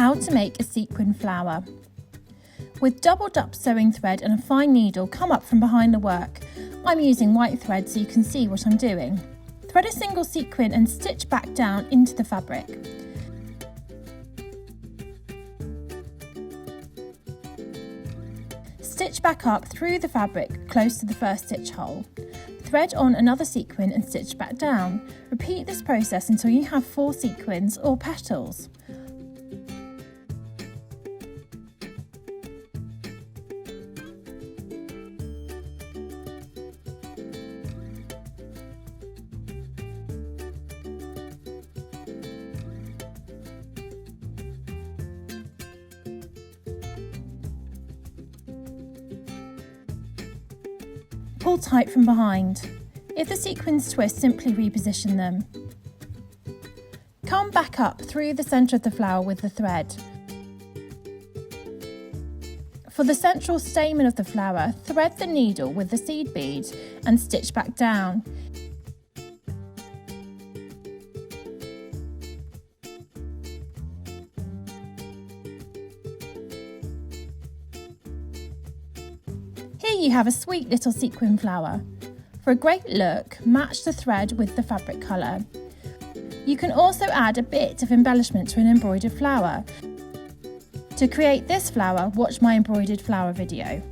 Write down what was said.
How to make a sequin flower. With doubled up sewing thread and a fine needle, come up from behind the work. I'm using white thread so you can see what I'm doing. Thread a single sequin and stitch back down into the fabric. Stitch back up through the fabric close to the first stitch hole. Thread on another sequin and stitch back down. Repeat this process until you have 4 sequins or petals. Pull tight from behind. If the sequins twist, simply reposition them. Come back up through the centre of the flower with the thread. For the central stamen of the flower, thread the needle with the seed bead and stitch back down. Here you have a sweet little sequin flower. For a great look, match the thread with the fabric colour. You can also add a bit of embellishment to an embroidered flower. To create this flower, watch my embroidered flower video.